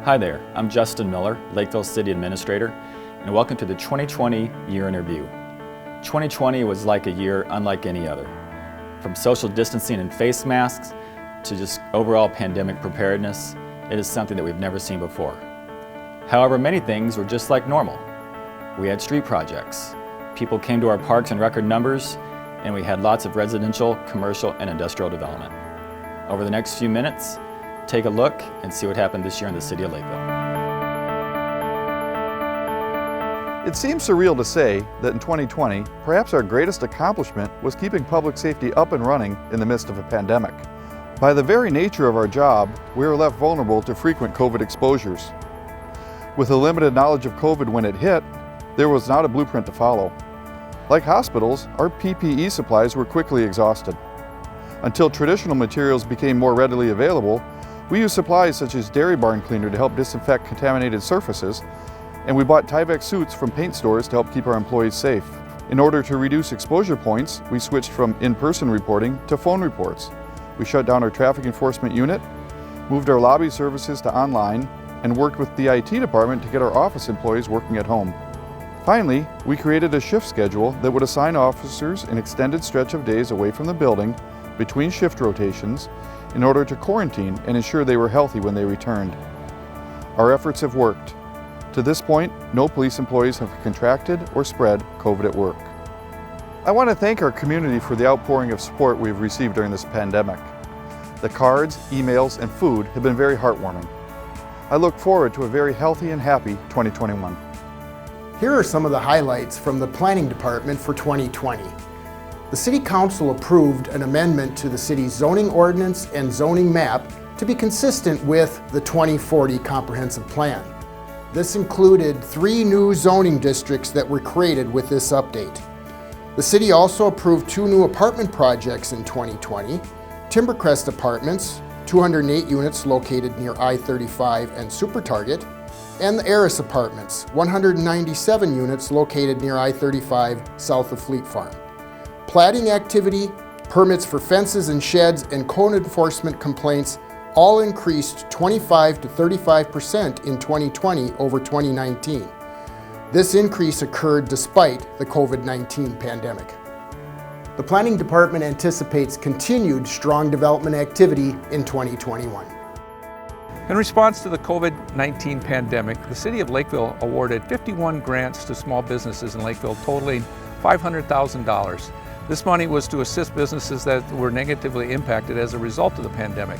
Hi there, I'm Justin Miller, Lakeville City Administrator, and welcome to the 2020 Year in Review. 2020 was like a year unlike any other. From social distancing and face masks to just overall pandemic preparedness, it is something that we've never seen before. However, many things were just like normal. We had street projects, people came to our parks in record numbers, and we had lots of residential, commercial, and industrial development. Over the next few minutes, take a look and see what happened this year in the city of Lakeville. It seems surreal to say that in 2020, perhaps our greatest accomplishment was keeping public safety up and running in the midst of a pandemic. By the very nature of our job, we were left vulnerable to frequent COVID exposures. With a limited knowledge of COVID when it hit, there was not a blueprint to follow. Like hospitals, our PPE supplies were quickly exhausted. Until traditional materials became more readily available, we used supplies such as dairy barn cleaner to help disinfect contaminated surfaces, and we bought Tyvek suits from paint stores to help keep our employees safe. In order to reduce exposure points, we switched from in-person reporting to phone reports. We shut down our traffic enforcement unit, moved our lobby services to online, and worked with the IT department to get our office employees working at home. Finally, we created a shift schedule that would assign officers an extended stretch of days away from the building between shift rotations in order to quarantine and ensure they were healthy when they returned. Our efforts have worked. To this point, no police employees have contracted or spread COVID at work. I want to thank our community for the outpouring of support we've received during this pandemic. The cards, emails, and food have been very heartwarming. I look forward to a very healthy and happy 2021. Here are some of the highlights from the Planning Department for 2020. The City Council approved an amendment to the city's zoning ordinance and zoning map to be consistent with the 2040 Comprehensive Plan. This included 3 new zoning districts that were created with this update. The city also approved 2 new apartment projects in 2020, Timbercrest Apartments, 208 units located near I-35 and Super Target, and the Eris Apartments, 197 units located near I-35 south of Fleet Farm. Platting activity, permits for fences and sheds, and code enforcement complaints all increased 25 to 35% in 2020 over 2019. This increase occurred despite the COVID-19 pandemic. The Planning Department anticipates continued strong development activity in 2021. In response to the COVID-19 pandemic, the City of Lakeville awarded 51 grants to small businesses in Lakeville totaling $500,000. This money was to assist businesses that were negatively impacted as a result of the pandemic.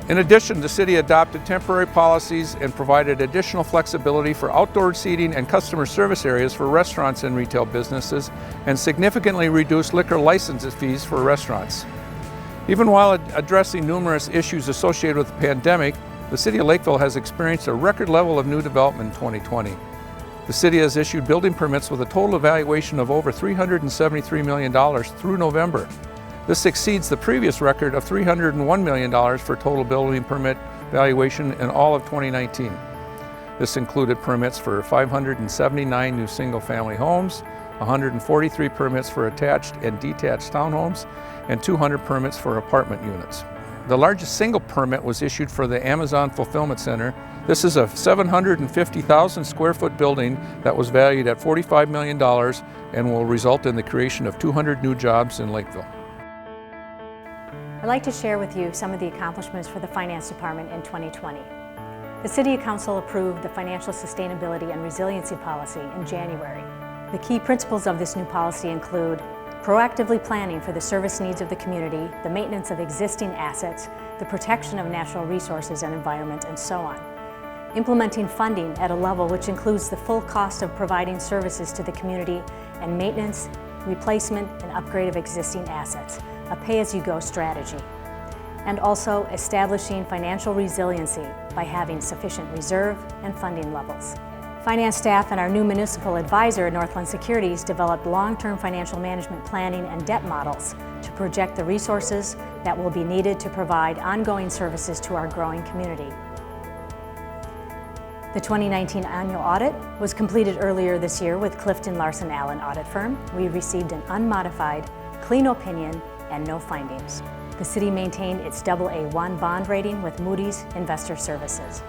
In addition, the city adopted temporary policies and provided additional flexibility for outdoor seating and customer service areas for restaurants and retail businesses, and significantly reduced liquor license fees for restaurants. Even while addressing numerous issues associated with the pandemic, the City of Lakeville has experienced a record level of new development in 2020. The city has issued building permits with a total evaluation of over $373 million through November. This exceeds the previous record of $301 million for total building permit valuation in all of 2019. This included permits for 579 new single-family homes, 143 permits for attached and detached townhomes, and 200 permits for apartment units. The largest single permit was issued for the Amazon Fulfillment Center. This is a 750,000 square foot building that was valued at $45 million and will result in the creation of 200 new jobs in Lakeville. I'd like to share with you some of the accomplishments for the Finance Department in 2020. The City Council approved the Financial Sustainability and Resiliency Policy in January. The key principles of this new policy include proactively planning for the service needs of the community, the maintenance of existing assets, the protection of natural resources and environment, and so on. Implementing funding at a level which includes the full cost of providing services to the community and maintenance, replacement, and upgrade of existing assets, a pay-as-you-go strategy. And also establishing financial resiliency by having sufficient reserve and funding levels. Finance staff and our new municipal advisor at Northland Securities developed long-term financial management planning and debt models to project the resources that will be needed to provide ongoing services to our growing community. The 2019 annual audit was completed earlier this year with Clifton Larson Allen Audit Firm. We received an unmodified, clean opinion and no findings. The city maintained its AA1 bond rating with Moody's Investor Services.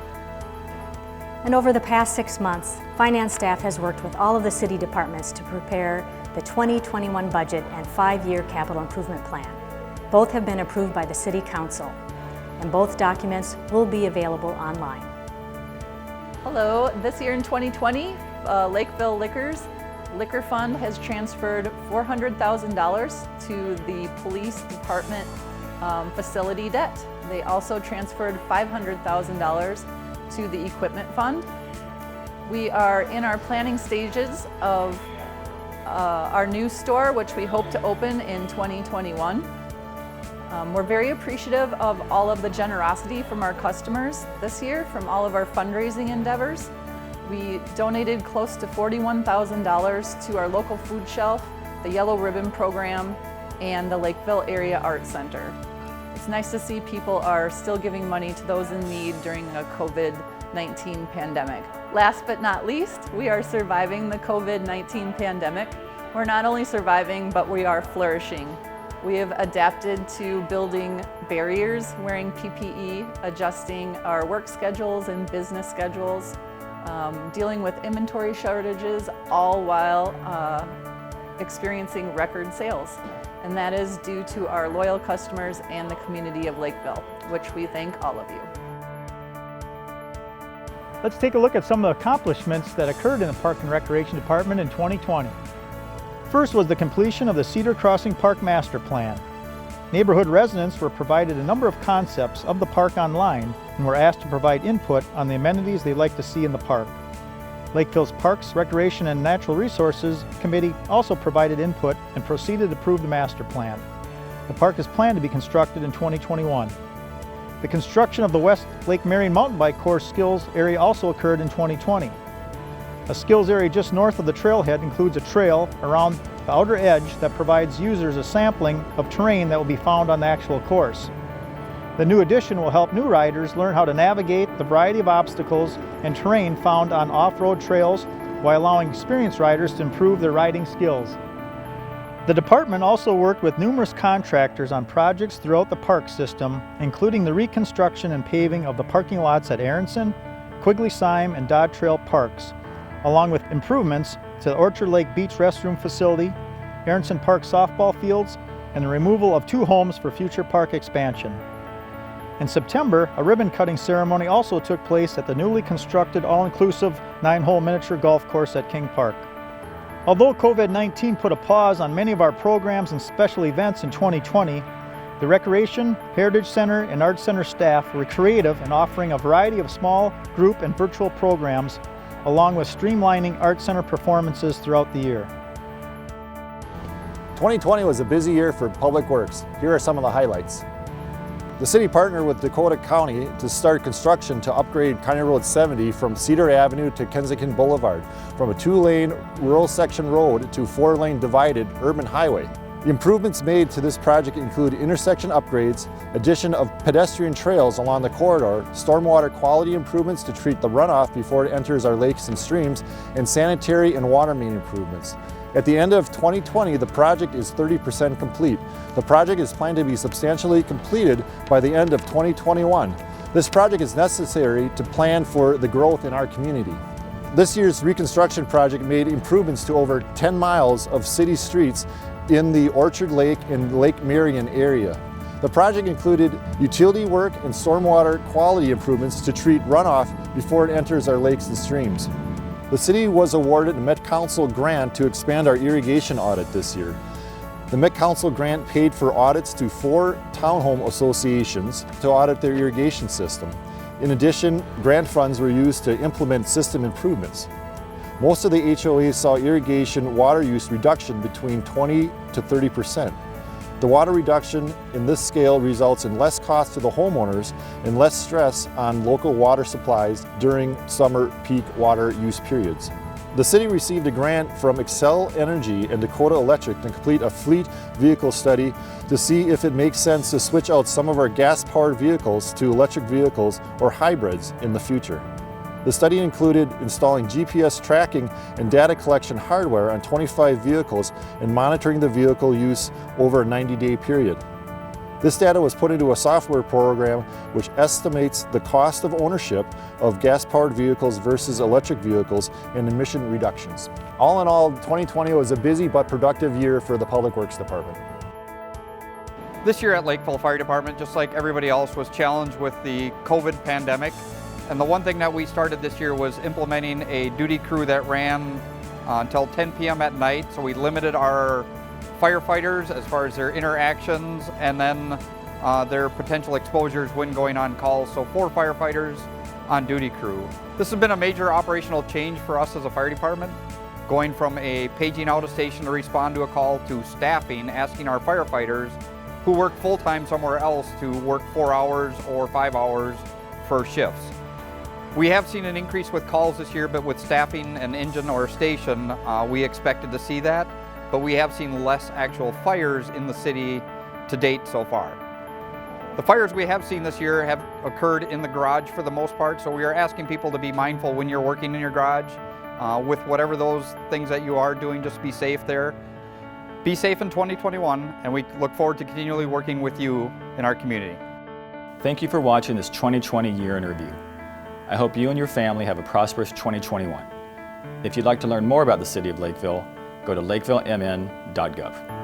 And over the past 6 months, finance staff has worked with all of the city departments to prepare the 2021 budget and 5-year capital improvement plan. Both have been approved by the City Council, and both documents will be available online. Hello, this year in 2020, Lakeville Liquor Fund has transferred $400,000 to the police department facility debt. They also transferred $500,000 to the equipment fund. We are in our planning stages of our new store, which we hope to open in 2021. We're very appreciative of all of the generosity from our customers this year, from all of our fundraising endeavors. We donated close to $41,000 to our local food shelf, the Yellow Ribbon Program, and the Lakeville Area Art Center. It's nice to see people are still giving money to those in need during a COVID-19 pandemic. Last but not least, we are surviving the COVID-19 pandemic. We're not only surviving, but we are flourishing. We have adapted to building barriers, wearing PPE, adjusting our work schedules and business schedules, dealing with inventory shortages, all while experiencing record sales. And that is due to our loyal customers and the community of Lakeville, which we thank all of you. Let's take a look at some of the accomplishments that occurred in the Park and Recreation Department in 2020. First was the completion of the Cedar Crossing Park Master Plan. Neighborhood residents were provided a number of concepts of the park online and were asked to provide input on the amenities they'd like to see in the park. Lakeville's Parks, Recreation, and Natural Resources Committee also provided input and proceeded to approve the master plan. The park is planned to be constructed in 2021. The construction of the Westlake Marion mountain bike course skills area also occurred in 2020. A skills area just north of the trailhead includes a trail around the outer edge that provides users a sampling of terrain that will be found on the actual course. The new addition will help new riders learn how to navigate the variety of obstacles and terrain found on off-road trails while allowing experienced riders to improve their riding skills. The department also worked with numerous contractors on projects throughout the park system, including the reconstruction and paving of the parking lots at Aronson, Quigley-Syme, and Dodd Trail Parks, along with improvements to the Orchard Lake Beach Restroom Facility, Aronson Park softball fields, and the removal of 2 homes for future park expansion. In September, a ribbon-cutting ceremony also took place at the newly constructed all-inclusive 9-hole miniature golf course at King Park. Although COVID-19 put a pause on many of our programs and special events in 2020, the Recreation, Heritage Center, and Arts Center staff were creative in offering a variety of small, group, and virtual programs, along with streamlining Arts Center performances throughout the year. 2020 was a busy year for Public Works. Here are some of the highlights. The city partnered with Dakota County to start construction to upgrade County Road 70 from Cedar Avenue to Kensington Boulevard, from a 2-lane rural section road to 4-lane divided urban highway. The improvements made to this project include intersection upgrades, addition of pedestrian trails along the corridor, stormwater quality improvements to treat the runoff before it enters our lakes and streams, and sanitary and water main improvements. At the end of 2020, the project is 30% complete. The project is planned to be substantially completed by the end of 2021. This project is necessary to plan for the growth in our community. This year's reconstruction project made improvements to over 10 miles of city streets in the Orchard Lake and Lake Marion area. The project included utility work and stormwater quality improvements to treat runoff before it enters our lakes and streams. The city was awarded a Met Council grant to expand our irrigation audit this year. The Met Council grant paid for audits to 4 townhome associations to audit their irrigation system. In addition, grant funds were used to implement system improvements. Most of the HOAs saw irrigation water use reduction between 20 to 30%. The water reduction in this scale results in less cost to the homeowners and less stress on local water supplies during summer peak water use periods. The city received a grant from Xcel Energy and Dakota Electric to complete a fleet vehicle study to see if it makes sense to switch out some of our gas-powered vehicles to electric vehicles or hybrids in the future. The study included installing GPS tracking and data collection hardware on 25 vehicles and monitoring the vehicle use over a 90-day period. This data was put into a software program which estimates the cost of ownership of gas-powered vehicles versus electric vehicles and emission reductions. All in all, 2020 was a busy but productive year for the Public Works Department. This year at Lakeville Fire Department, just like everybody else, was challenged with the COVID pandemic. And the one thing that we started this year was implementing a duty crew that ran until 10 p.m. at night. So we limited our firefighters as far as their interactions and then their potential exposures when going on calls. So 4 firefighters on duty crew. This has been a major operational change for us as a fire department, going from a paging out a station to respond to a call to staffing, asking our firefighters who work full-time somewhere else to work 4 hours or 5 hours for shifts. We have seen an increase with calls this year, but with staffing an engine or a station, we expected to see that. But we have seen less actual fires in the city to date so far. The fires we have seen this year have occurred in the garage for the most part, so we are asking people to be mindful when you're working in your garage. With whatever those things that you are doing, just be safe there. Be safe in 2021, and we look forward to continually working with you in our community. Thank you for watching this 2020 year in review. I hope you and your family have a prosperous 2021. If you'd like to learn more about the City of Lakeville, go to lakevillemn.gov.